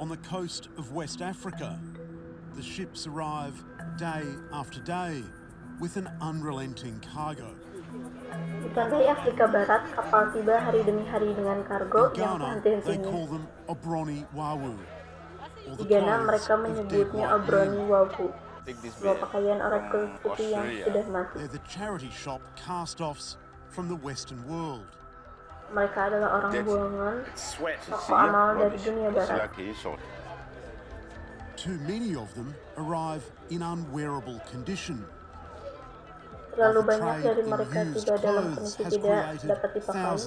on the coast of West Africa. The ships arrive day after day with an unrelenting cargo. Di pantai Afrika Barat, kapal tiba hari demi hari dengan kargo In yang Ghana, tak they henti-hentinya. call them obroni wawu. Di Ghana, mereka menyebutnya obroni wawu, sebuah pakaian orang kulit putih yang sudah mati. They're the charity shop cast-offs from the Western world. Mereka adalah orang buangan, toko amal dari dunia barat. Too many of them arrive in unwearable condition. Terlalu banyak dari mereka tiba dalam kondisi tidak dapat dipakai.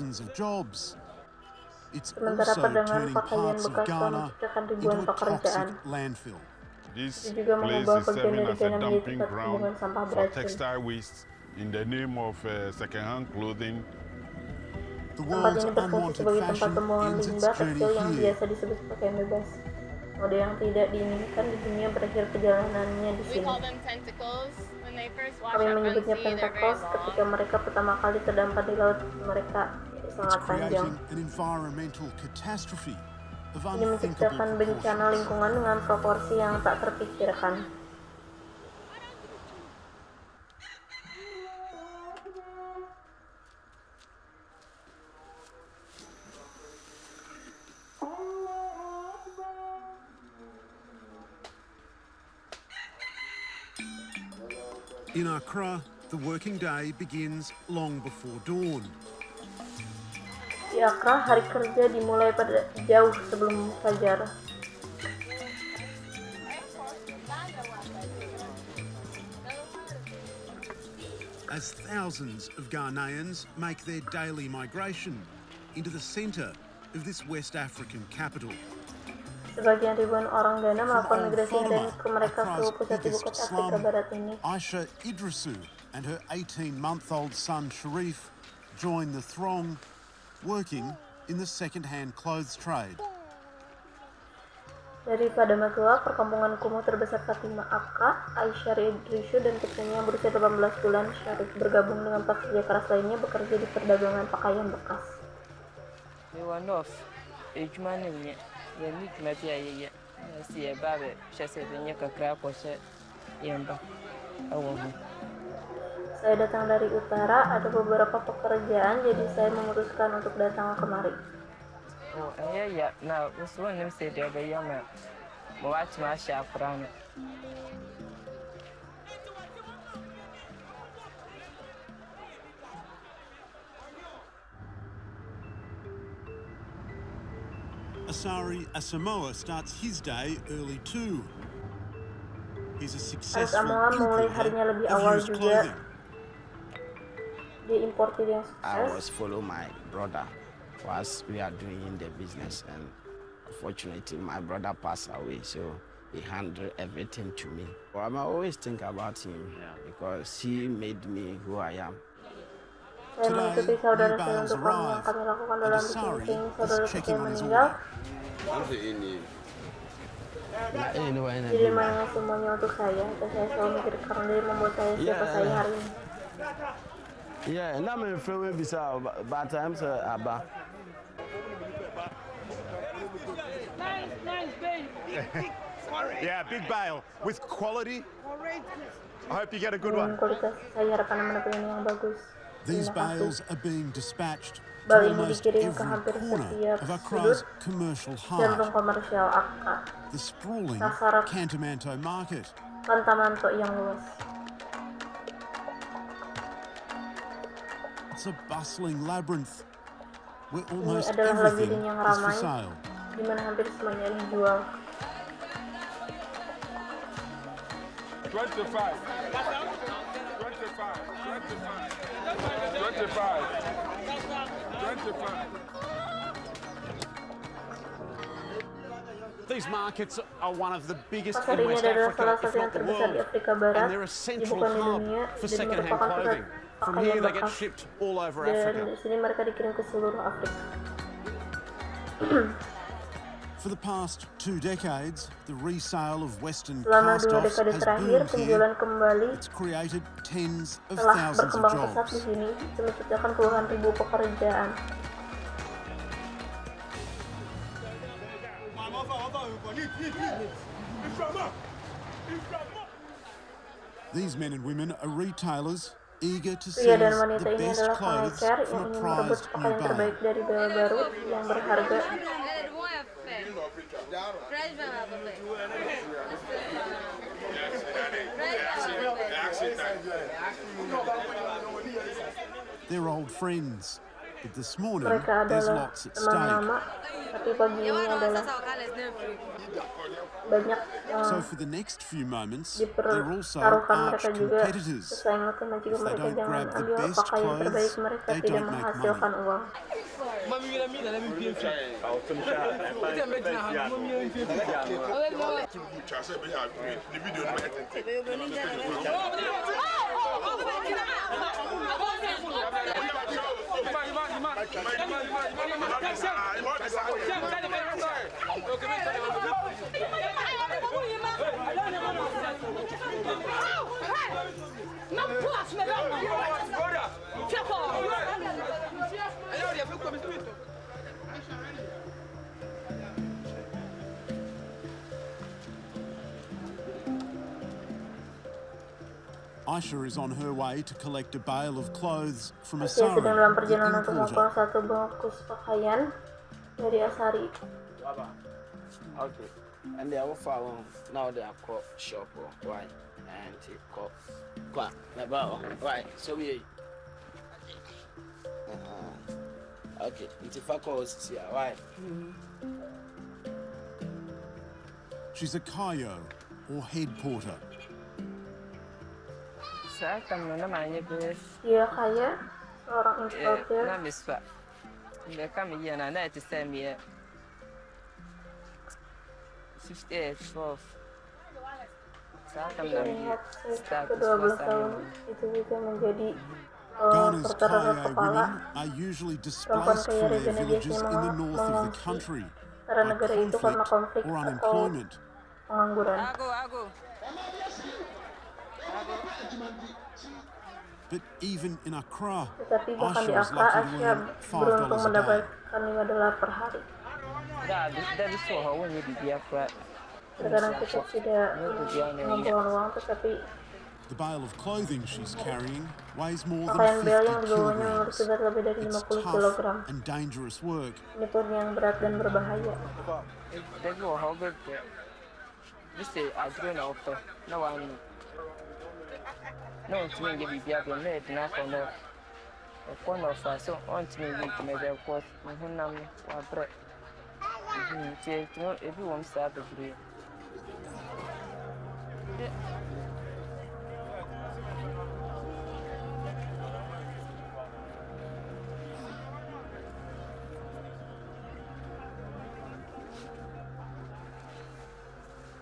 Sementara perdagangan pakaian bekas telah menciptakan ribuan pekerjaan. Itu juga mengubah bagian dari Ghana menjadi tempat pembuangan sampah beracun. Tempat ini berfungsi sebagai tempat pembuangan limbah kecil yang biasa disebut pakaian bebas. Mode yang tidak diinginkan di dunia berakhir perjalanannya di sini. Kami menyebutnya pentacles ketika mereka pertama kali terdampar di laut mereka sangat panjang. Ini menciptakan bencana lingkungan dengan proporsi yang tak terpikirkan. In Accra, the working day begins long before dawn. Di Accra, hari kerja dimulai pada jauh sebelum fajar. As thousands of Ghanaians make their daily migration into the centre of this West African capital. Sebagian ribuan orang Ghana melakukan migrasi endemik mereka ke pusat ibu kota Afrika Barat ini. Aisha Idrisu and her 18-month-old son Sharif join the throng, working in the second-hand clothes trade. Dari Padama Goa, perkampungan kumuh terbesar Fatima Akka, Aisha Idrisu dan putrinya berusia 18 bulan, Sharif bergabung dengan pekerja keras lainnya bekerja di perdagangan pakaian bekas. Saya datang dari utara, ada beberapa pekerjaan, jadi saya memutuskan untuk datang kemari. Asari Asamoah starts his day early too. He's a successful mulai harinya lebih awal used juga. clothing. Dia importir yang I sukses. was follow my brother whilst we are doing the business, and unfortunately my brother passed away, so he handled everything to me. Well, I always think about him because he made me who I am. Saya mengikuti saudara saya untuk yang kami lakukan dalam bisnis ini. Saudara saya meninggal. Jadi mainnya semuanya untuk saya. Dan saya selalu mikir karena dia membuat saya siapa saya hari ini. Yeah, and I'm in film bisa bad times Abba. Nice, babe. Yeah, big bale with quality. I hope you get a good one. Kualitas saya harapan menemukan yang bagus. These bales are being dispatched to Bal ini almost dikirim ke every hampir corner setiap of sudut Accra's commercial jantung heart, komersial Akka, the sprawling Sasaran. Cantamanto market. Kantamanto yang luas. It's a bustling labyrinth where Ini almost adalah everything labirin yang is for ramai, sale. di mana hampir semuanya dijual. 25. These markets are one of the biggest Pasar in ini West adalah Africa, salah if satu yang not the terbesar di world, Afrika Barat, and they're a central bukan di hub dunia, for dan second-hand merupakan pusat clothing. From pakaian here they get bekas. shipped all over Dan Africa. di sini mereka dikirim ke seluruh Afrika. For the past 2 decades, the resale of Western Selama 2 cast-offs dekade has terakhir, boomed penjualan here. kembali It's created tens of telah thousands of berkembang pesat di jobs. sini, itu menciptakan puluhan ribu pekerjaan. These men and women are retailers eager to Pria dan seize wanita the ini best adalah clothes pengecer from yang a ingin merebut prized new pakaian terbaik bale. dari bale baru yang berharga. They're old friends, but this morning Mereka there's adalah lots at teman stake. lama, tapi pagi ini adalah banyak yang So for the next few moments, they're also dipertaruhkan. arch Mereka juga competitors. bersaing utama. Jika If they mereka don't jangan grab the ambil best pakaian terbaik, clothes, mereka they tidak don't make menghasilkan money. uang. Aisha is on her way to collect a bale of clothes from Asia Asari, sedang dalam the perjalanan untuk membawa importer. satu bungkus pakaian dari Asari. Okay. And they are found now they are called shop or why and they call right. So we okay. It's a calls here, why? She's a kayo, or head porter. Dia kaya, seorang importer. Lihat ke-12 tahun itu juga menjadi Ghana's perterus kayo kepala. women are usually Perempuan displaced kaya from di their Ghana villages biasanya in the north of the mengungsi country karena by negara itu karena conflict konflik or atau unemployment. pengangguran. But even in Accra, Tetapi bahkan di Aisha is Accra, lucky to Asia earn beruntung $5 a day. mendapatkan $5 per hari. Terkadang kita tidak mengumpulkan uang, tetapi The bale of clothing she's carrying weighs more pakaian than bel yang 50 dibawanya kilograms. berat lebih dari It's 50 tough kilogram. and dangerous work. Ini pun yang berat dan berbahaya.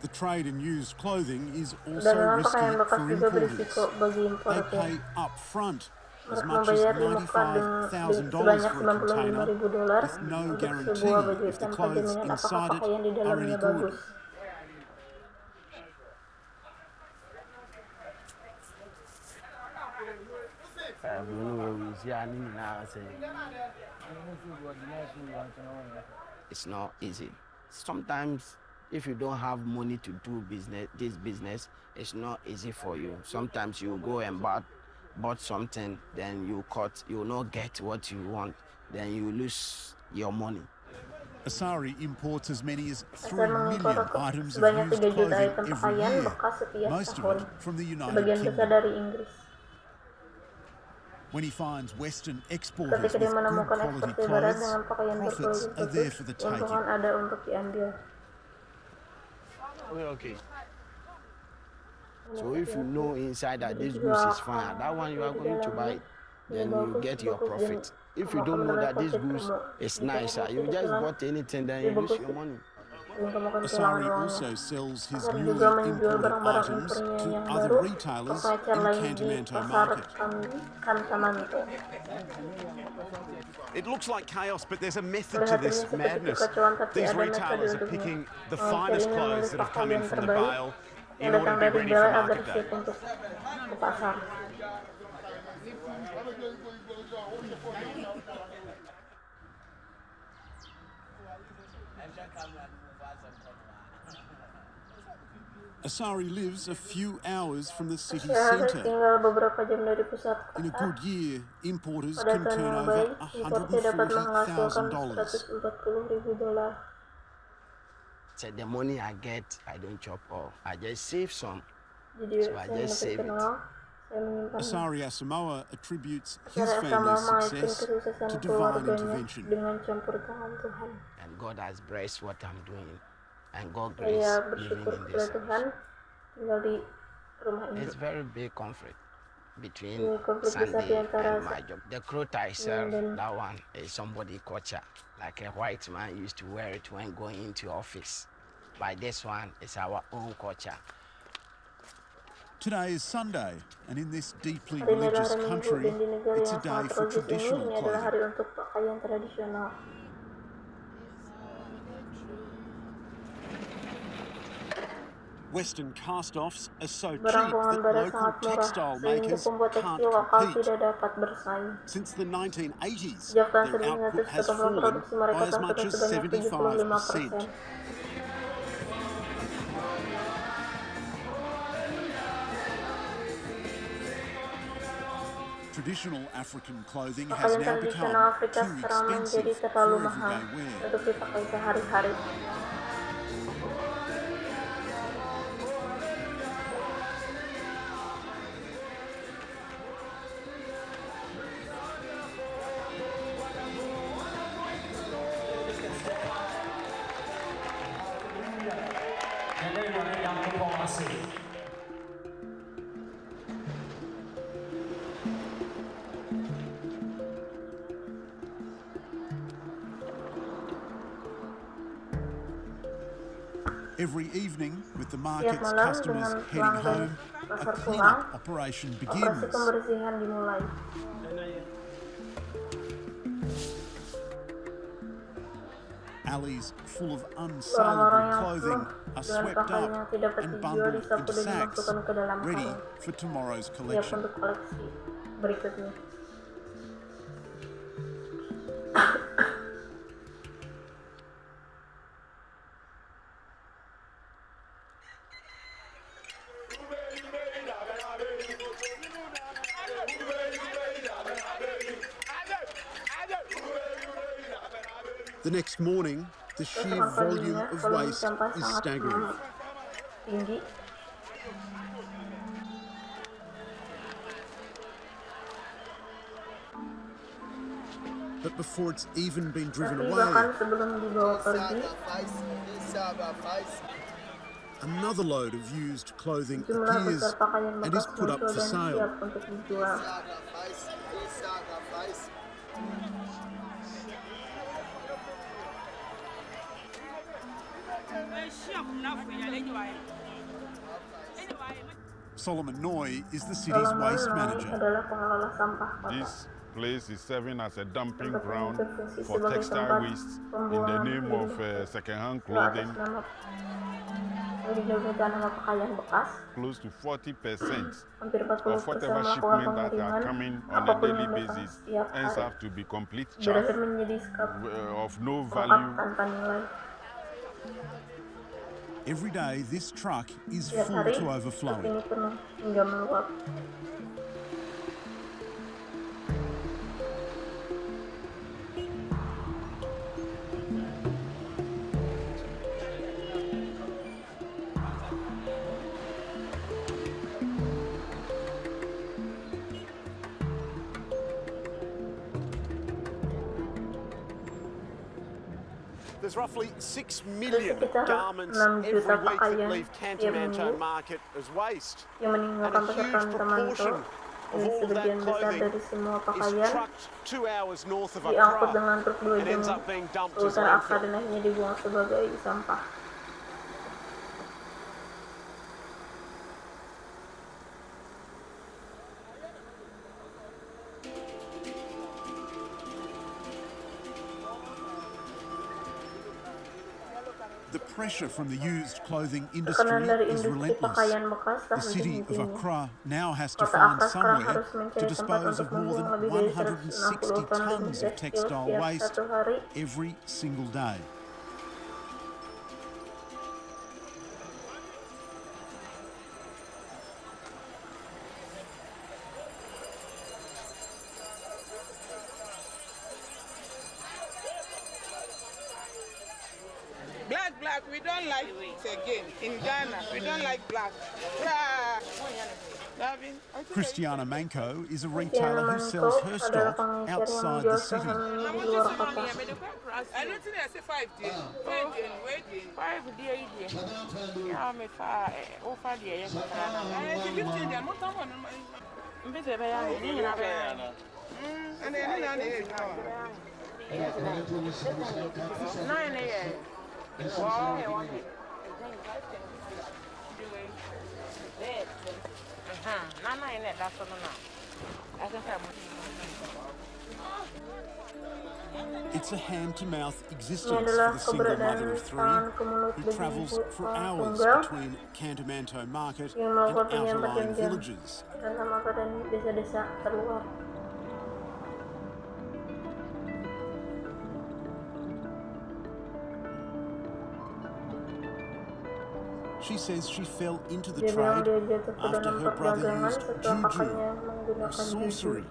The trade in used clothing is Dan also memang risky pakaian bekas for juga importers. berisiko bagi They importer. pay up front as Mereka much as membayar muka $95,000 sebanyak for a container $95.000 with no untuk guarantee sebuah baju if the tanpa clothes jaminan apakah inside it pakaian di are any dalamnya good. bagus. It's not easy. Sometimes if you don't have money to do this business, it's not easy for you. Sometimes you go and bought something, then you will not get what you want, then you lose your money. Asari imports as many as 3 Asari million mengimpor items of sebanyak used 3 juta clothing item every pakaian year, bekas setiap most of tahun. it from the United Sebagian besar Kingdom. dari Inggris. When he finds Western exporters Ketika with dia good menemukan quality eksportir barat clothes, dengan pakaian profits berkualitas are there for bagus, the keuntungan taking. ada untuk diambil. Okay. So if you know inside that this goose is fine, that one you are going to buy it, then you get your profit. If you don't know that this goose is nice, you just bought anything, then you lose your money. Asari also sells his Asari newly juga menjual imported barang-barang items impornya to yang other baru ke retailers pengecer in the lain di Cantonmento pasar market. Kantamanto. It looks like chaos, but there's a method to Kelihatan this ini seperti madness. kekacauan, tapi These ada metode retailers are untuknya. picking the Pengecer finest ini clothes memilih that have come in pakaian from the terbaik bale in yang order datang to be dari ready bale for agar market siap day. untuk ke pasar. Asari lives a few hours from the city Syahrir centre. tinggal beberapa jam dari pusat In a kota. good year, importers Pada can tahun turn yang over baik, importnya dapat menghasilkan $140,000. $140.000. So the money I get, I don't chop all. I just save some. Jadi So I saya just save mendapatkan it. uang, saya menyimpannya. Asari Asamoah attributes his Asari Asamoah family's mengaitkan success kesuksesan to divine keluarganya intervention. dengan campur tangan Tuhan. And God has blessed what I'm doing. And God grace Saya living bersyukur in kepada this Tuhan house. tinggal di rumah ini. It's very big conflict between Ini konflik besar Sunday di antara and my job. The clothes I sell, dan- that one is somebody culture. Like a white man used to wear it when going into office. But this one is our own culture. Today is Sunday, and in this deeply Hari ini adalah religious hari Minggu country, dan di negara it's a yang day sangat for religius ini traditional adalah clothing. hari untuk pakaian tradisional. Western cast-offs are so cheap Barang-barang that barat local sangat murah textile sehingga makers pembuat can't tekstil lokal compete. tidak dapat bersaing. Since the 1980s, Sejak tahun their output has 1980, fallen produksi mereka by as telah much turun as sebanyak 75%. 75%. Traditional African clothing has Pakaian now become tradisional Afrika too sekarang menjadi expensive terlalu for mahal everyday wear. untuk dipakai sehari-hari. Every evening, with the Tiap market's malam customers dengan heading pelanggan home, a pasar pulang, clean-up operation operasi begins. pembersihan dimulai. Alleys full of Barang-barang unsaleable yang clothing penuh are dengan swept pakaian yang up tidak dapat and dijual bundled disapu into dan sacks, dimasukkan ke dalam ready karung. for tomorrow's Siap collection. untuk koleksi berikutnya. The next morning, the sheer Keesokan volume paginya, of volume waste sampah is sangat staggering. tinggi. But before it's even been driven Tapi away, bahkan sebelum dibawa pergi, another load of used clothing jumlah appears besar pakaian and bekas is put up muncul for dan sale. siap untuk dijual. Solomon Noy is the city's Solomon waste Noy manager. adalah pengelola sampah kota. This place is serving as a dumping Tempat ini ground berfungsi for sebagai textile tempat waste in the pembuangan name of limbah second-hand atas clothing. nama nama pakaian bekas. Close to 40% Hampir 40% of whatever melakukan shipment that are pengiriman coming on a apapun daily yang datang basis setiap ends hari up to be complete berakhir chaff menjadi skap of no lengkap value. tanpa nilai. Every day, this truck is Setiap full hari, to truk overflowing. ini penuh hingga meluap. There's roughly 6 million sekitar garments 6 every juta week that pakaian leave tiap Cantamanto minggu market as waste. yang And meninggalkan a pasar huge Tamanto, proportion of dan all of that sebagian besar clothing dari semua is pakaian trucked 2 hours north of diangkut Accra dengan truk 2 and jam ends up being dumped ke as utara Accra landfill. dan akhirnya dibuang sebagai sampah. The pressure from the used clothing Tekanan industry dari is industri relentless. pakaian bekas The tak city of henti-hentinya. Accra now has to Kota find Accra sekarang somewhere harus to mencari tempat dispose untuk of more than membuang lebih dari 160 160 ton tons of tekstil textile setiap waste satu hari. every single day. We don't like it again. In Ghana, we don't like black. Christiana Manco is a retailer who sells her stock outside the city. It's a hand-to-mouth existence for the single mother of three who travels for hours between Cantamanto Market and outlying villages. She says she fell into the trade after her brother used juju, or sorcery,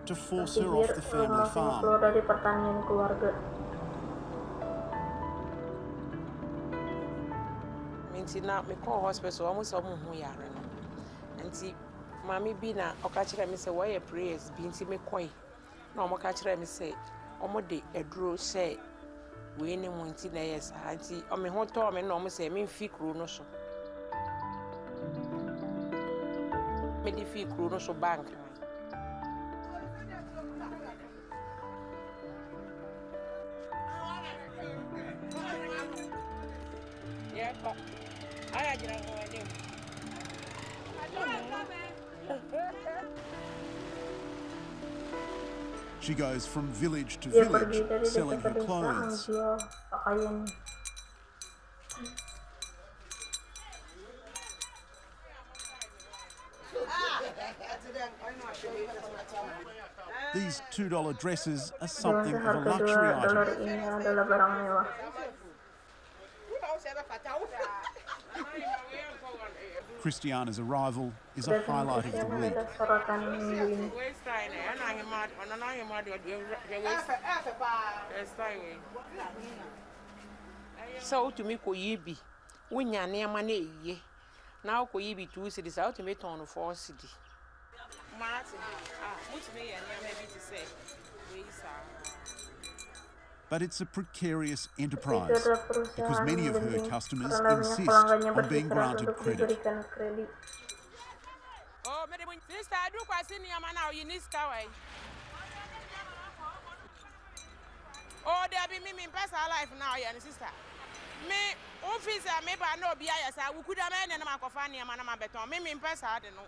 to force her off the family farm. Na me call hospital almost almost yare no nti mami bi na okachira me say why prayers bi nti me coin na omo kachira me say omo de eduro say we ni mu nti na yes nti o me ho to me na omo say me fi kru no so me di fi kru no so bank yeah but she goes from village to village selling her clothes. These $2 dresses are something of a luxury item. Christiana's arrival is a highlight of the week. So to me ko yibi wonya neema na eyiye na ko yibi 2 cities out to me turn 4 city marati mutumi ye neema bi to say we But it's a precarious enterprise because many of her customers insist on being granted credit. Oh, madam, sister, I do quite see neema now. You need skyway. Oh, there be me personal life now, yeah, sister. Me officer, maybe I know be I we could have made a macofania manama beton. Me person, I don't know.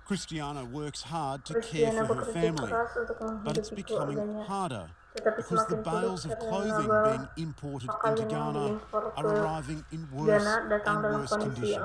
Christiana works hard to care for her family, but it's becoming harder because the bales of clothing being imported into Ghana are arriving in worse and worse condition.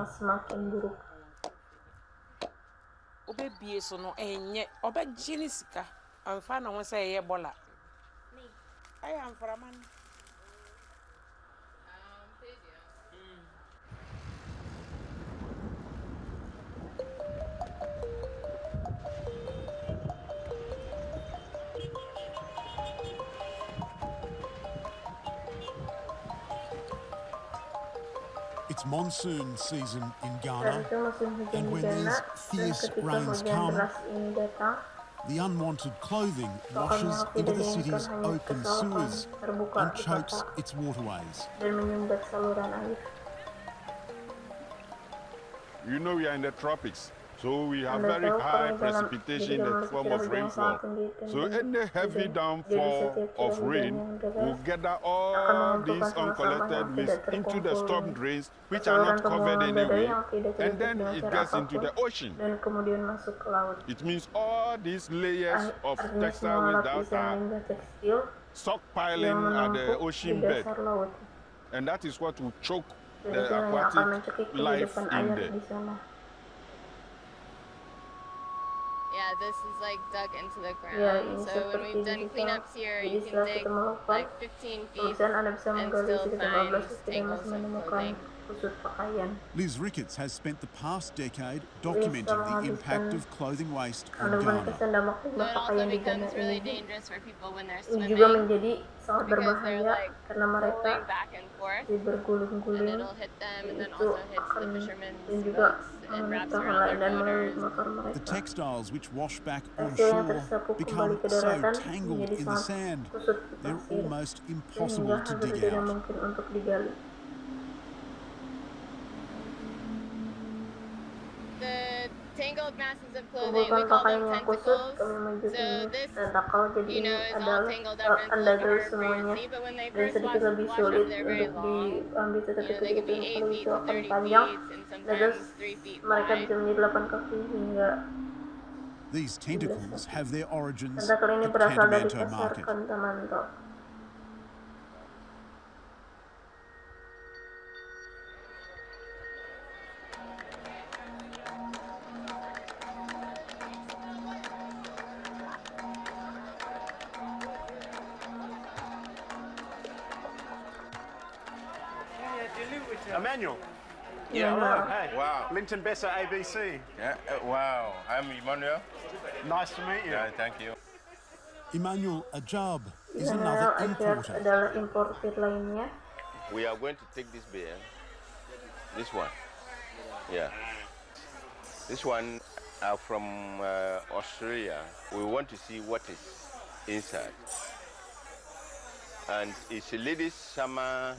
It's monsoon season in Ghana, and when these fierce rains come, the unwanted clothing washes into the city's open sewers and chokes its waterways. You know we are in the tropics, so we have very high precipitation in the form of rainfall. So any heavy downfall of rain will gather all these uncollected waste into the storm drains, which are not covered anyway, and then it gets into the ocean. It means all these layers of textile waste that are stockpiling at the ocean bed, and that is what will choke the aquatic life in there. Yeah, this is like dug into the ground. So when we've done cleanups here, you can dig like 15 feet and still find tangles of clothing. kusut pakaian. Liz Ricketts has spent the past decade documenting the impact of clothing waste on Kandungan Ghana. dampak So limbah it also pakaian di Ghana becomes really ini dangerous for people when they're juga swimming menjadi sangat because they're berbahaya like karena mereka rolling back and forth jadi and berguling-guling, it'll hit them and then itu also hits akan the fishermen's dan juga boats and wraps menimpa hal around lain their dan melalui motors. motor The mereka. textiles which wash back on Tekstil yang shore tersapu kembali become ke so daratan tangled menjadi in the sangat sand, kusut di they're pasir almost sehingga impossible to hampir dig tidak out. mungkin untuk digali. The tangled masses of clothing, we Kumpulkan call pakaian them yang kusut tentacles. kami menyebut So ini this, tentakel, jadi you ini know, is all adalah tangled up and it's a anda little tahu harder for you to semuanya see, but when they dan first sedikit lebih wash sulit up, they're very untuk long. diambil, tetapi You know, they ketika can be 8 kalau feet itu to akan 30 panjang feet and dan sometimes 3 feet mereka wide. bisa menjadi 8 kaki hingga These tentacles have their origins tentakel ini at berasal dari Cantamanto pasar Market. Cantamanto. Emmanuel. Yeah, hello. Hey. Wow. Linton Besser, ABC. Yeah, wow. I'm Emmanuel. Nice to meet you. Yeah, thank you. Emmanuel Ajab is Emmanuel another Ajab importer. adalah importir lainnya. We are going to take this beer. This one. Yeah. This one are from Australia. We want to see what is inside. And it's a ladies' summer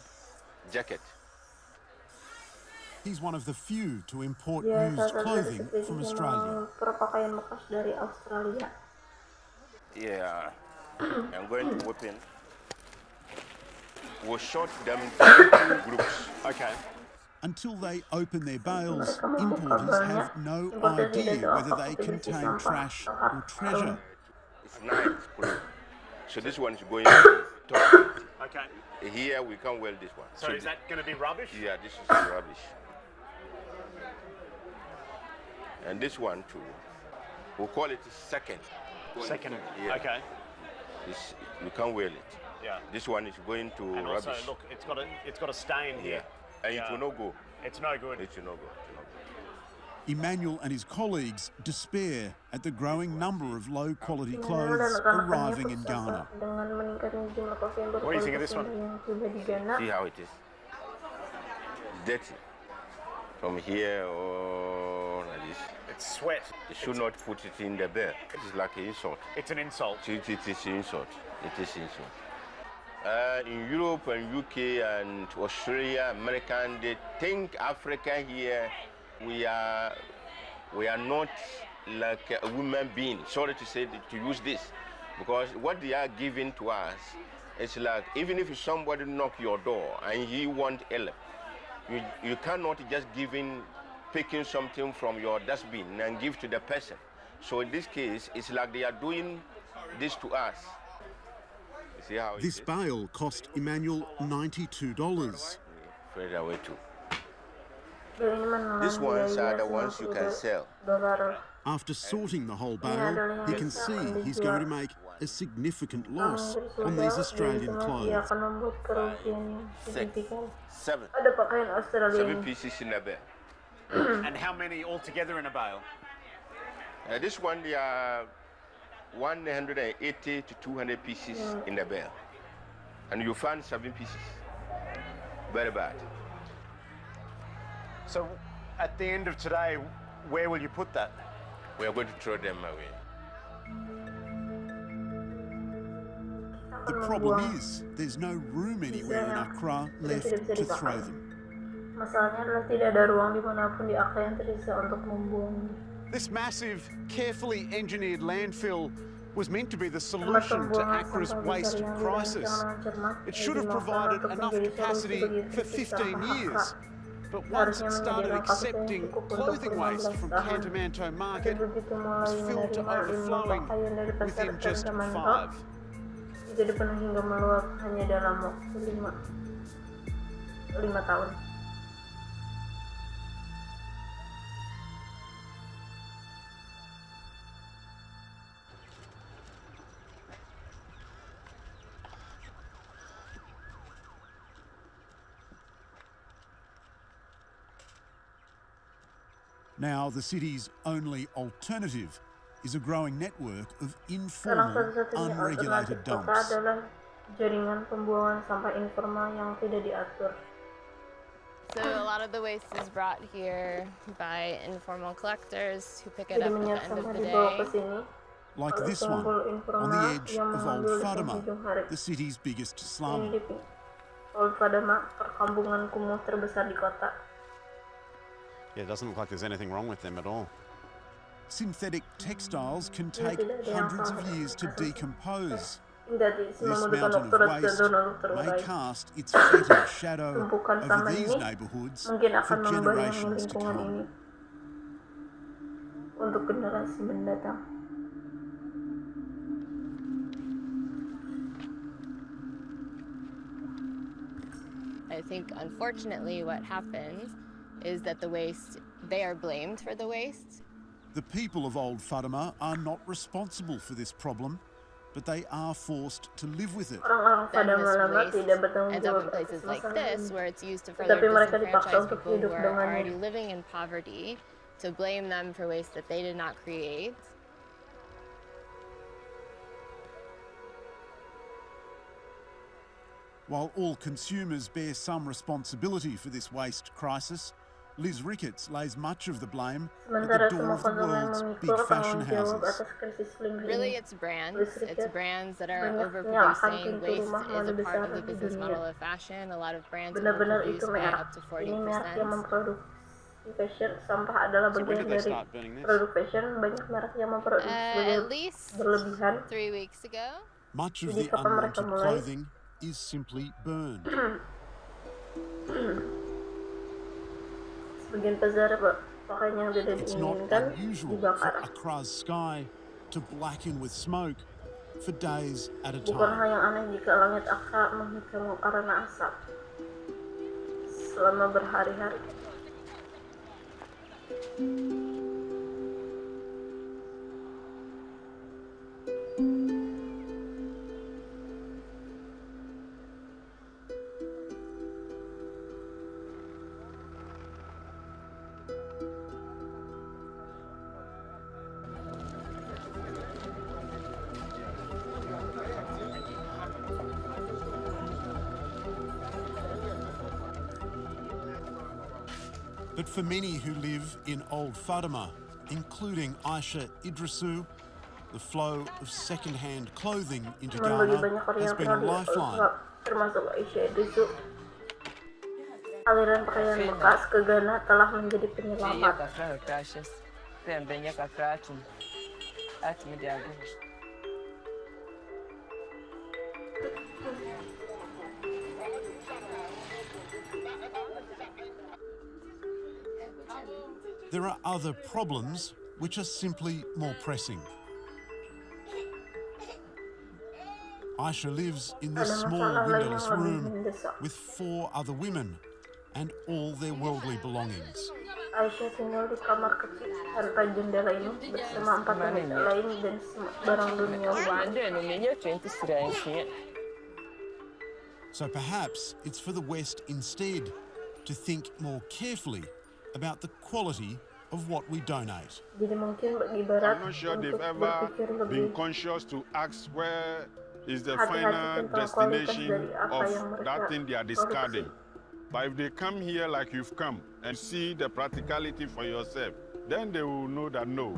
jacket. He's one of the few to import Dia used salah satu dari clothing sekian from yang Australia. mengimpor pakaian bekas dari Australia. Yeah. I'm going to open. We'll short them into groups. Okay. Until they open their bales, Mereka membuka importers balnya. have no Importer tidak idea tahu whether they apakah itu isi contain sampah trash atau or treasure. It's nice blue. So this one is going to top. Okay. Here we can wear this one. So is that going to be rubbish? Yeah, this is rubbish. And this one too. We'll call it second. Second. Yeah. Okay. This, you can't wear it. Yeah. This one is going to And rubbish. also, look, it's got a stain here. Yeah. And Yeah. it will not go. It's no good. It will not go. It will not go. Emmanuel and his colleagues despair at the growing number of low-quality Emmanuel clothes dan rekan-rekannya arriving in putus Ghana. asa dengan meningkatnya jumlah kafe yang What do you think of berkualitas this one? yang tiba di Ghana. See how it is. Dirty. From here or like this. It's sweat. You should not put it in the bed. It is like an insult. It's an insult. It is insult. It is insult. In Europe and UK and Australia, America, they think Africa here, we are not like a human being. Sorry to say to use this, because what they are giving to us, it's like even if somebody knock your door and he want help, you cannot just picking something from your dustbin and give to the person. So in this case, it's like they are doing this to us. You see how This bale cost Emmanuel $92. Further away too. Dia ini menelan These ones are the biaya ones you can sell. $90. After sorting the whole bale, he can see he's going to make a significant loss on these Australian Ia clothes. akan membuat kerugian yang signifikan. Seven. Ada pakaian Australia Seven ini. pieces in a bed. And how many altogether in a bale? This one, they are 180 to 200 pieces in the bale. And you find 7 pieces. Very bad. So at the end of today, where will you put that? We are going to throw them away. The problem is, there's no room anywhere in Accra left to throw them. Masalahnya adalah tidak ada ruang dimanapun di Accra yang tersisa untuk membuang. This massive, carefully engineered landfill was meant to be the solution to Accra's waste crisis. It should have provided enough capacity for 15 years. But once it started accepting clothing waste from Cantamanto Market, it was filled to overflowing within just 5. Jadi penuh hingga meluap hanya dalam waktu 5 tahun. Now, the city's only alternative is a growing network of Sekarang informal, satu-satunya unregulated alternatif kota dumps. adalah jaringan pembuangan sampah informal yang tidak diatur. So a lot of the waste is brought here by informal collectors who pick it up at the end of the day. Like this one, on the edge of Old Fatima, the city's biggest slum. Old Fatima, perkampungan kumuh terbesar di kota. Yeah, it doesn't look like there's anything wrong with them at all. Synthetic textiles can take hundreds of years to decompose. This mountain of waste may cast its fetid shadow over these neighbourhoods for generations to come. Untuk generasi mendatang. I think unfortunately what happens is that they are blamed for the waste. The people of Old Fatima are not responsible for this problem, but they are forced to live with it. Then this waste ends up in places like this, where it's used to further disenfranchise people who are already living in poverty, to blame them for waste that they did not create. While all consumers bear some responsibility for this waste crisis, Liz Ricketts lays much of the blame at the door of the world's big fashion houses. Really, it's brands. It's brands that are overproducing. Waste is a part of the business model of fashion. A lot of brands overproduce by up to 40%. Fashion, sampah adalah bagian dari produk fashion. Banyak merek yang memproduksi berlebihan. 3 weeks ago. Much of the unwanted clothing is simply burned. Sebagian besar pakaian yang tidak It's not diinginkan unusual dibakar. for Accra's sky to blacken with smoke for days at a Bukan time. hal yang aneh jika langit Accra menghitam karena asap selama berhari-hari. But for many who live in Old Fatima, including Aisha Idrisu, the flow of second-hand clothing into Ghana has been a lifeline. Termasuk Aisha Idrisu, aliran pakaian bekas ke Ghana telah menjadi penyelamat. There are other problems which are simply more pressing. Aisha lives in this small windowless room with 4 other women and all their worldly belongings. Aisyah tinggal di kamar kecil tanpa jendela ini bersama 4 wanita lain dan barang dunia lainnya. So perhaps it's for the West instead to think more carefully about the quality of what we donate. Jadi mungkin bagi Barat I'm not sure untuk they've ever berpikir been lebih conscious to ask where is the hati-hati final tentang kualitas destination dari apa of yang that mereka thing they are produksi. discarding. But if they come here like you've come and see the practicality for yourself, then they will know that no,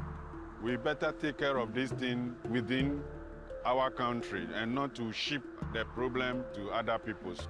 we better take care of this thing within our country and not to ship the problem to other people's.